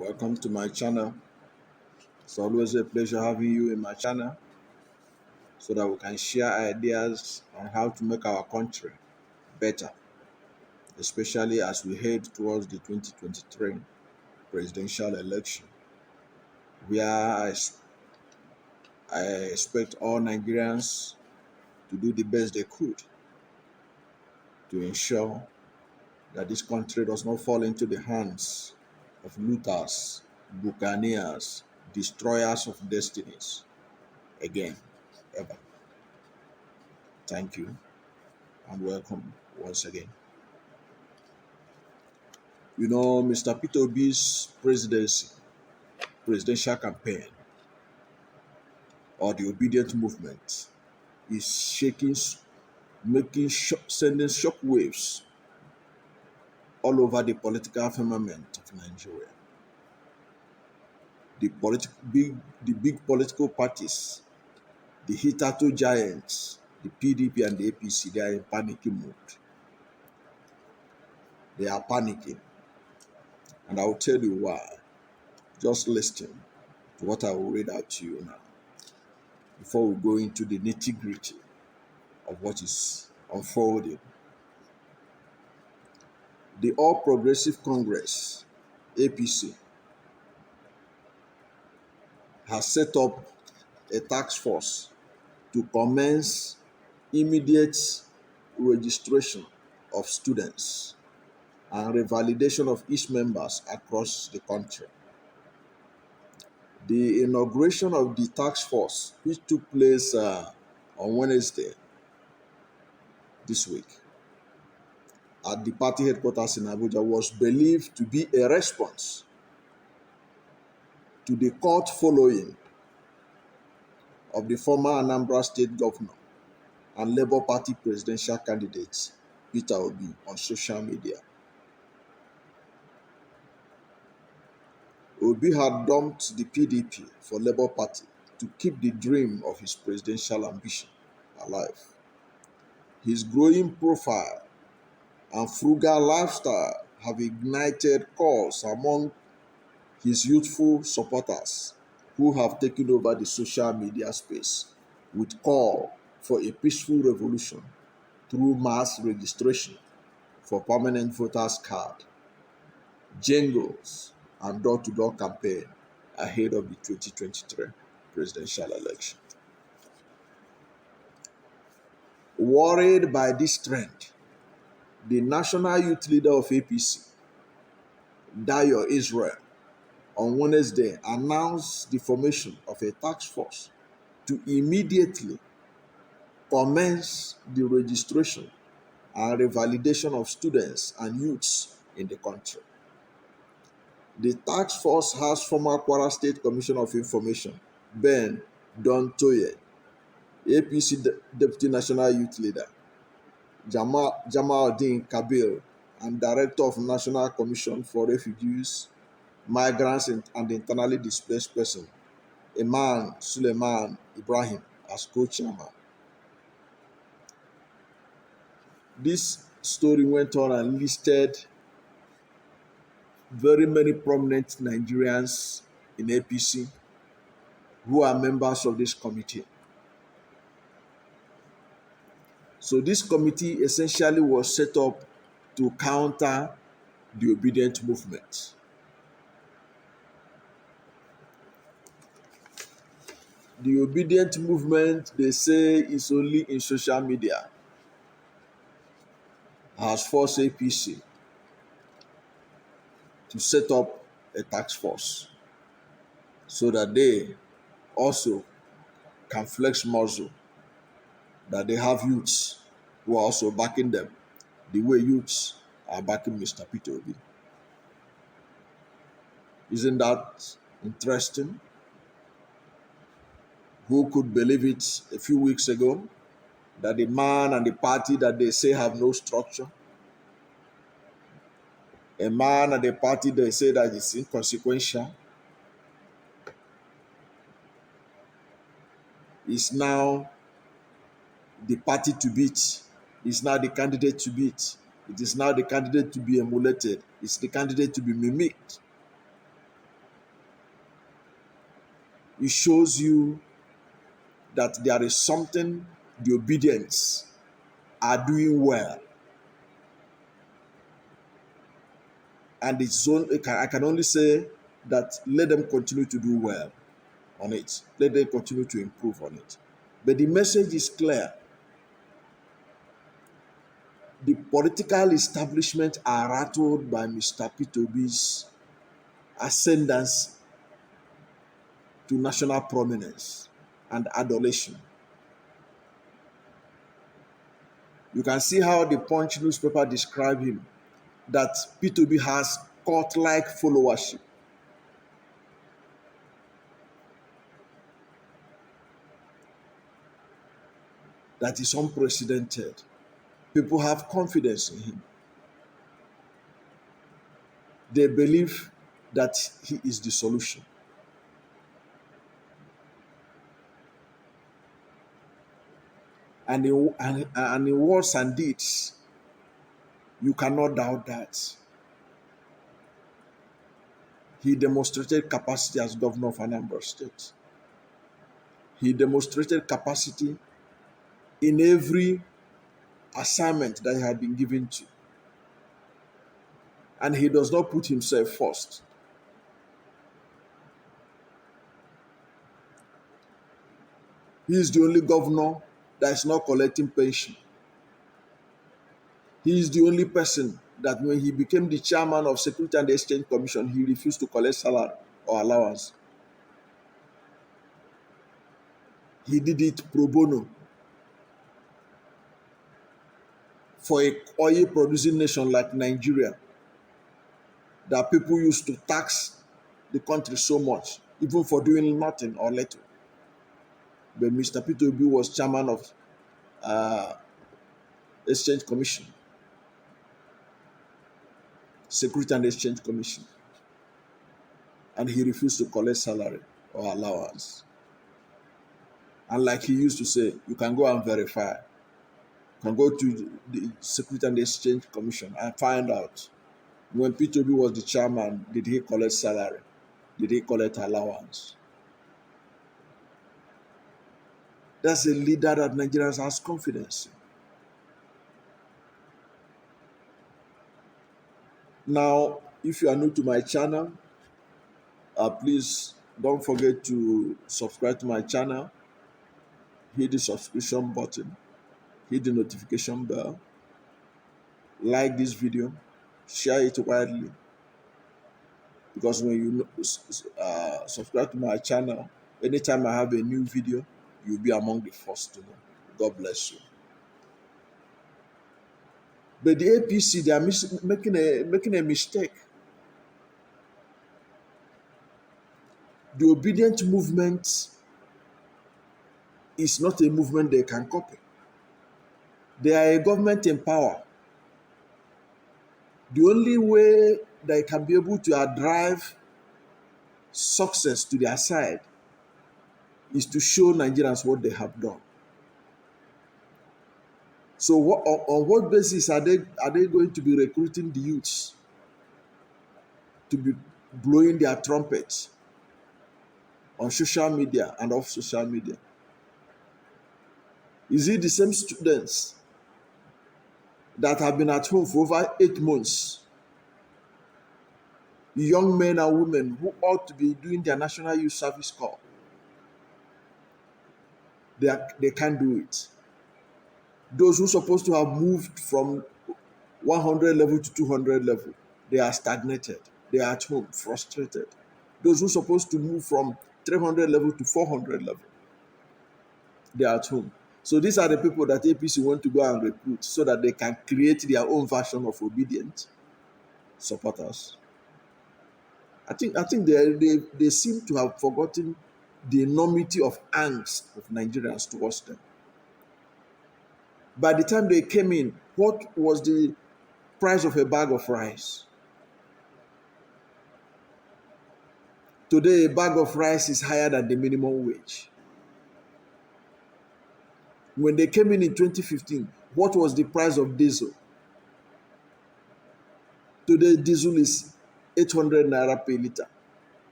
Welcome to my channel. It's always a pleasure having you in my channel so that we can share ideas on how to make our country better, especially as we head towards the 2023 presidential election, where I expect all Nigerians to do the best they could to ensure that this country does not fall into the hands of looters, buccaneers, destroyers of destinies again, ever. Thank you and welcome once again. You know, Mr. Peter Obi's presidential campaign, or the Obedient Movement, is shaking, sending shock waves all over the political firmament of Nigeria. The big political parties, the hitherto giants, the PDP and the APC, they are in panicking mode. They are panicking. And I will tell you why. Just listen to what I will read out to you now before we go into the nitty-gritty of what is unfolding. The All Progressive Congress, APC, has set up a task force to commence immediate registration of students and revalidation of its members across the country. The inauguration of the task force, which took place on Wednesday this week at the party headquarters in Abuja, was believed to be a response to the court following of the former Anambra State Governor and Labour Party presidential candidate Peter Obi on social media. Obi had dumped the PDP for Labour Party to keep the dream of his presidential ambition alive. His growing profile and frugal lifestyle have ignited calls among his youthful supporters who have taken over the social media space with call for a peaceful revolution through mass registration for permanent voters card, jingles, and door-to-door campaign ahead of the 2023 presidential election. Worried by this trend, the national youth leader of APC, Dayo Israel, on Wednesday announced the formation of a task force to immediately commence the registration and revalidation of students and youths in the country. The task force has former Kwara State Commissioner of Information, Ben Dontoye, APC Deputy National Youth Leader, Jamaldeen Kabir, and Director of National Commission for Refugees, Migrants, and Internally Displaced Persons, Iman Suleiman Ibrahim, as co-chairman. This story went on and listed very many prominent Nigerians in APC who are members of this committee. So this committee essentially was set up to counter the Obedient Movement. The Obedient Movement, they say, is only in social media, has forced APC to set up a task force so that they also can flex muscle, that they have youths who are also backing them the way youths are backing Mr. Peter Obi. Isn't that interesting? Who could believe it a few weeks ago, that the man and the party that they say have no structure, a man and a party they say that is inconsequential, is now the party to beat, is now the candidate to beat. It is now the candidate to be emulated. It's the candidate to be mimicked. It shows you that there is something the obedience are doing well. And I can only say that let them continue to do well on it. Let them continue to improve on it. But the message is clear. The political establishment are rattled by Mr. P2B's ascendance to national prominence and adulation. You can see how the Punch newspaper described him, that P2B has cult-like followership. That is unprecedented. People have confidence in him. They believe that he is the solution. And in words and deeds, you cannot doubt that. He demonstrated capacity as governor of Anambra State. He demonstrated capacity in every assignment that he had been given to. And he does not put himself first. He is the only governor that is not collecting pension. He is the only person that when he became the chairman of Security and Exchange Commission, he refused to collect salary or allowance. He did it pro bono for a oil-producing nation like Nigeria, that people used to tax the country so much, even for doing nothing or little. But Mr. P2B was chairman of Exchange Commission, Security and Exchange Commission, and he refused to collect salary or allowance. And like he used to say, you can go and verify. You can go to the Security and Exchange Commission and find out when P2B was the chairman, did he collect salary? Did he collect allowance? That's a leader that Nigerians has confidence in. Now, if you are new to my channel, please don't forget to subscribe to my channel. Hit the subscription button. Hit the notification bell. Like this video. Share it widely. Because when you subscribe to my channel, anytime I have a new video, you'll be among the first to know. God bless you. But the APC, they are making a mistake. The OBIdient movement is not a movement they can copy. They are a government in power. The only way they can be able to drive success to their side is to show Nigerians what they have done. So on what basis are they going to be recruiting the youths to be blowing their trumpets on social media and off social media? Is it the same students that have been at home for over 8 months, young men and women who ought to be doing their National Youth Service Corps? They can't do it. Those who are supposed to have moved from 100 level to 200 level, they are stagnated. They are at home, frustrated. Those who are supposed to move from 300 level to 400 level, they are at home. So these are the people that APC want to go and recruit so that they can create their own version of obedient supporters. I think they seem to have forgotten the enormity of angst of Nigerians towards them. By the time they came in, what was the price of a bag of rice? Today, a bag of rice is higher than the minimum wage. When they came in 2015, what was the price of diesel? Today, diesel is 800 naira per liter.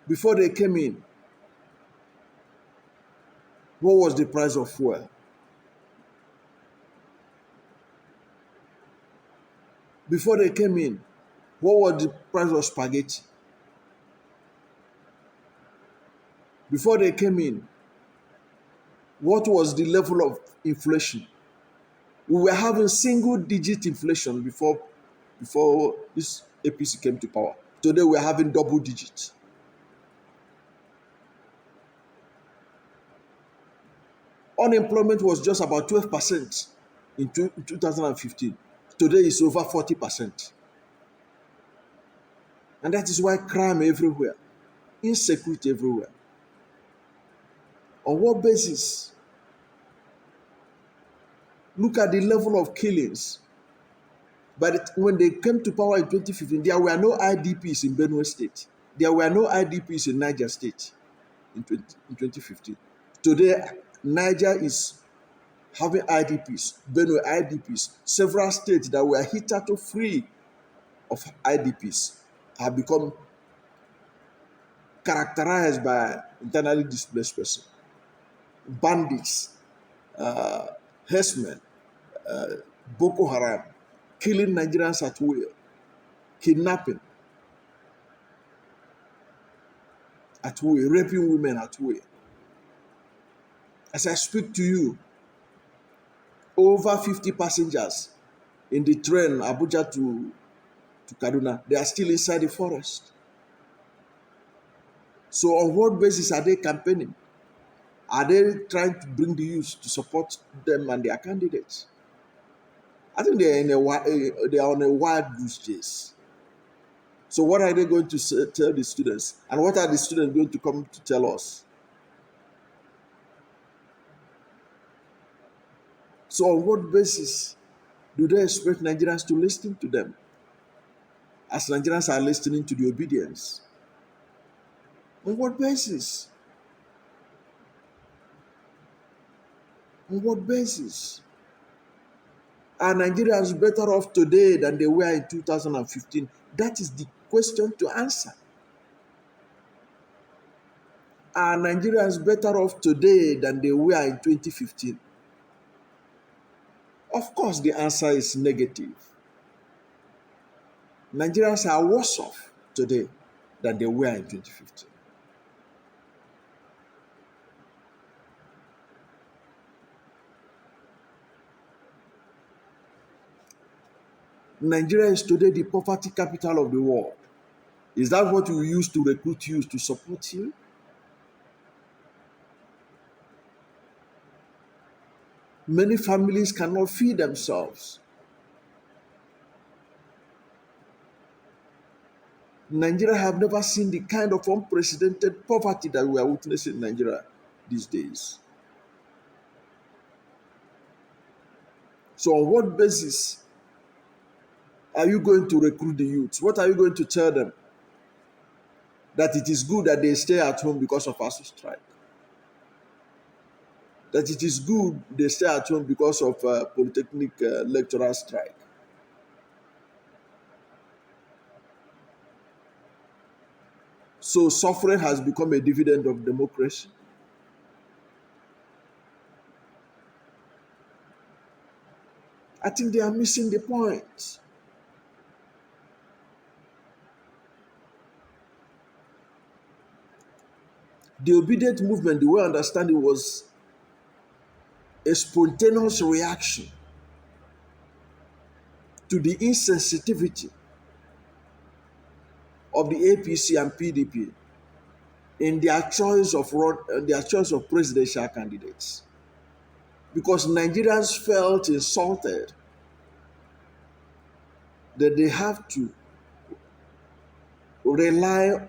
Before they came in, what was the price of fuel? Before they came in, what was the price of spaghetti? Before they came in, what was the level of inflation? We were having single-digit inflation before this APC came to power. Today we're having double digits. Unemployment was just about 12% in 2015. Today it's over 40%. And that is why crime everywhere, insecurity everywhere. On what basis? Look at the level of killings. But when they came to power in 2015, there were no IDPs in Benue State. There were no IDPs in Niger State in 2015. Today, Niger is having IDPs, Benue IDPs. Several states that were hitherto free of IDPs have become characterized by internally displaced persons, bandits, herdsmen, Boko Haram, killing Nigerians at will, kidnapping at will, raping women at will. As I speak to you, over 50 passengers in the train Abuja to Kaduna, they are still inside the forest. So on what basis are they campaigning? Are they trying to bring the youth to support them and their candidates? I think they are on a wild goose chase. So what are they going to tell the students? And what are the students going to come to tell us? So on what basis do they expect Nigerians to listen to them? As Nigerians are listening to the obedience. On what basis? On what basis? Are Nigerians better off today than they were in 2015? That is the question to answer. Are Nigerians better off today than they were in 2015? Of course, the answer is negative. Nigerians are worse off today than they were in 2015. Nigeria is today the poverty capital of the world. Is that what you use to recruit youth to support you? Many families cannot feed themselves. Nigeria have never seen the kind of unprecedented poverty that we are witnessing in Nigeria these days. So on what basis are you going to recruit the youth? What are you going to tell them? That it is good that they stay at home because of ASU strike. That it is good they stay at home because of polytechnic lecturer strike. So suffering has become a dividend of democracy. I think they are missing the point. The obedient movement, the way I understand it, was a spontaneous reaction to the insensitivity of the APC and PDP in their choice of presidential candidates, because Nigerians felt insulted that they have to rely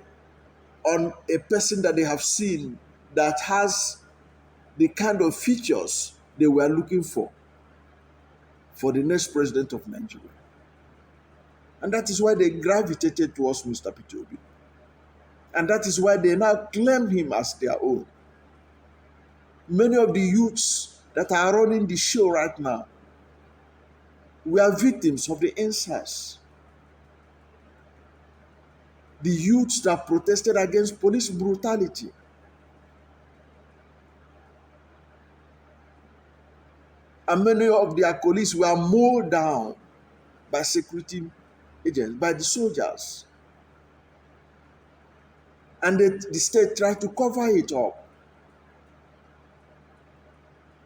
on a person that they have seen that has the kind of features they were looking for the next president of Nigeria. And that is why they gravitated towards Mr. Peter Obi. And that is why they now claim him as their own. Many of the youths that are running the show right now were victims of the incest. the youths that protested against police brutality. And many of their colleagues were mowed down by security agents, by the soldiers. And the state tried to cover it up.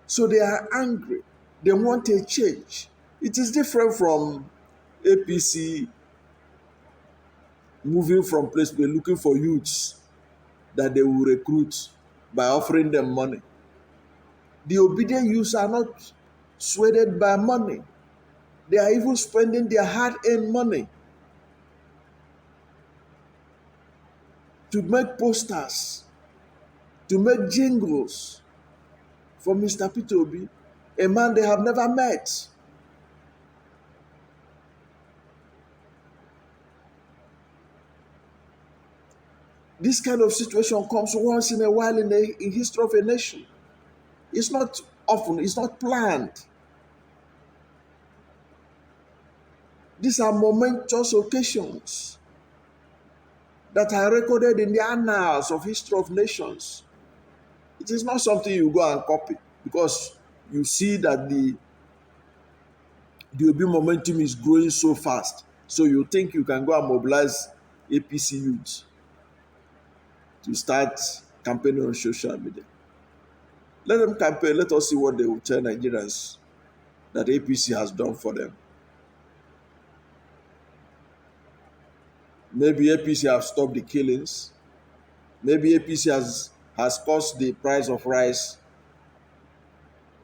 So they are angry. They want a change. It is different from APC moving from place to place, looking for youths that they will recruit by offering them money. The obedient youths are not swayed by money. They are even spending their hard-earned money to make posters, to make jingles for Mr. Peter Obi, a man they have never met. This kind of situation comes once in a while in the history of a nation. It's not often, it's not planned. These are momentous occasions that are recorded in the annals of history of nations. It is not something you go and copy because you see that the Obi momentum is growing so fast. So you think you can go and mobilize APC youth to start campaigning on social media. Let them campaign. Let us see what they will tell Nigerians that APC has done for them. Maybe APC have stopped the killings. Maybe APC has caused the price of rice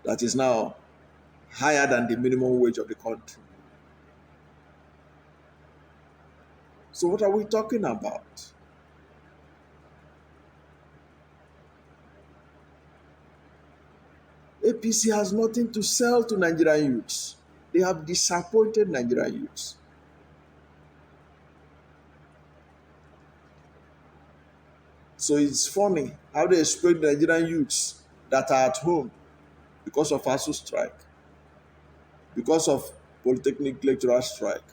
that is now higher than the minimum wage of the country. So what are we talking about? APC has nothing to sell to Nigerian youths. They have disappointed Nigerian youths. So it's funny how they expect Nigerian youths that are at home because of ASU strike, because of Polytechnic lecturer strike,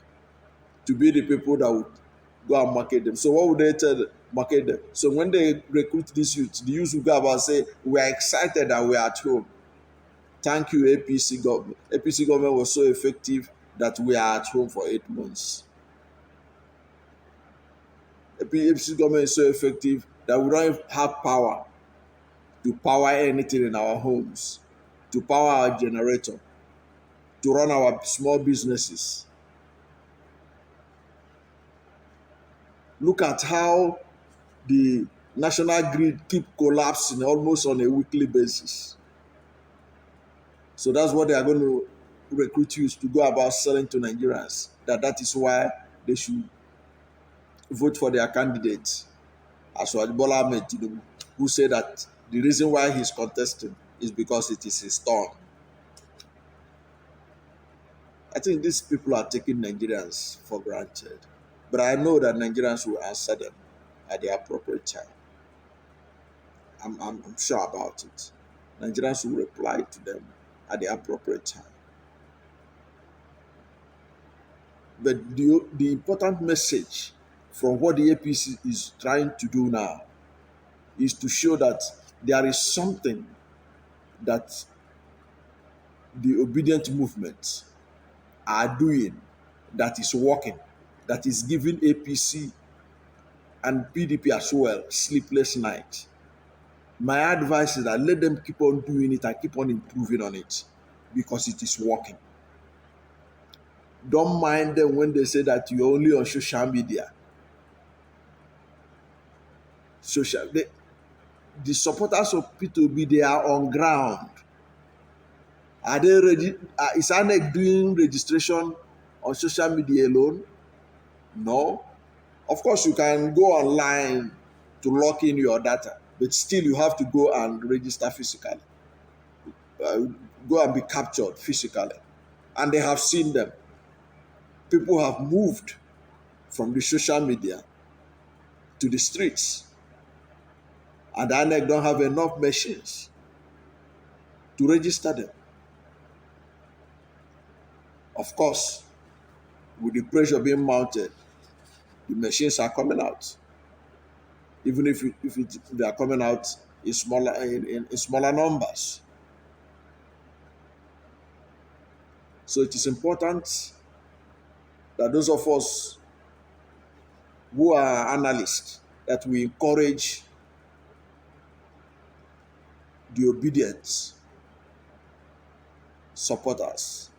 to be the people that would go and market them. So what would they tell them? Market them? So when they recruit these youths, the youths will go about and say, we are excited that we are at home. Thank you, APC government. APC government was so effective that we are at home for 8 months. APC government is so effective that we don't have power to power anything in our homes, to power our generator, to run our small businesses. Look at how the national grid keep collapsing almost on a weekly basis. So that's what they are going to recruit youth to go about selling to Nigerians. That is why they should vote for their candidate, Asiwaju Bola Ahmed Tinubu, who said that the reason why he's contesting is because it is his turn. I think these people are taking Nigerians for granted. But I know that Nigerians will answer them at the appropriate time. I'm sure about it. Nigerians will reply to them at the appropriate time. But the important message from what the APC is trying to do now is to show that there is something that the obedient movement are doing that is working, that is giving APC and PDP as well sleepless night. My advice is that let them keep on doing it and keep on improving on it because it is working. Don't mind them when they say that you're only on social media. The supporters of P2B, they are on ground. Are they ready? Is ANEC doing registration on social media alone? No. Of course, you can go online to lock in your data, but still you have to go and register physically. Go and be captured physically. And they have seen them. People have moved from the social media to the streets. And ANEC don't have enough machines to register them. Of course, with the pressure being mounted, the machines are coming out. even if they are coming out in smaller numbers. So it is important that those of us who are analysts, that we encourage the obedient supporters,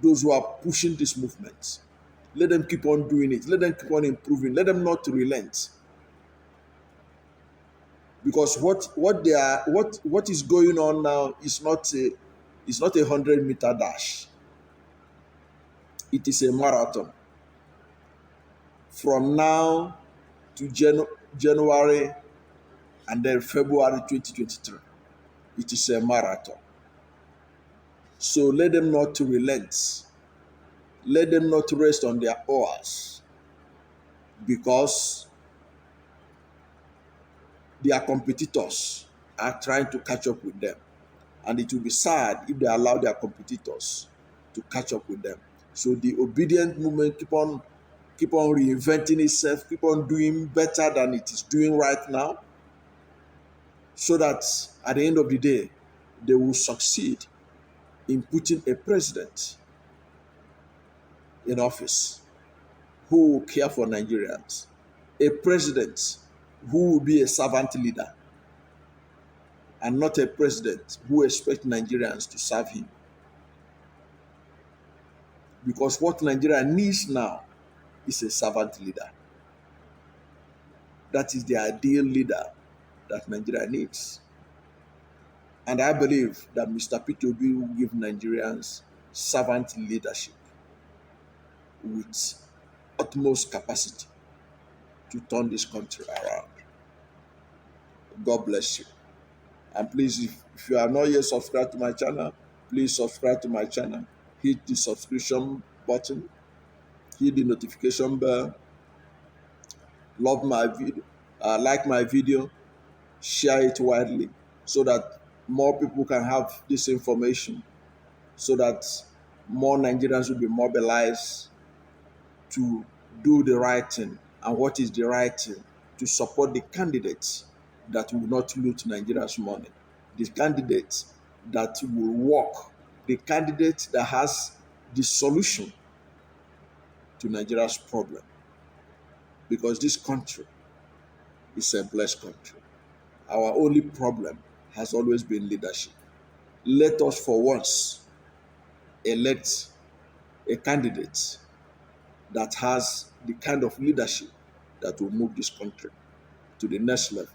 those who are pushing this movement. Let them keep on doing it. Let them keep on improving. Let them not relent. Because what is going on now is not a 100-meter dash. It is a marathon. From now to January and then February 2023, it is a marathon. So let them not relent. Let them not rest on their oars, because their competitors are trying to catch up with them. And it will be sad if they allow their competitors to catch up with them. So the obedient movement keep on reinventing itself, keep on doing better than it is doing right now, so that at the end of the day, they will succeed in putting a president in office who will care for Nigerians, a president who will be a servant leader, and not a president who expects Nigerians to serve him. Because what Nigeria needs now is a servant leader. That is the ideal leader that Nigeria needs. And I believe that Mr. Peter Obi will give Nigerians servant leadership with utmost capacity to turn this country around. God bless you. And please, if you are not yet subscribed to my channel, please subscribe to my channel. Hit the subscription button, hit the notification bell, love my video, like my video, share it widely, so that more people can have this information, so that more Nigerians will be mobilized to do the right thing. And what is the right thing? To support the candidates that will not loot Nigeria's money, the candidate that will work, the candidate that has the solution to Nigeria's problem. Because this country is a blessed country. Our only problem has always been leadership. Let us for once elect a candidate that has the kind of leadership that will move this country to the next level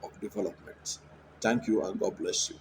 of development. Thank you, and God bless you.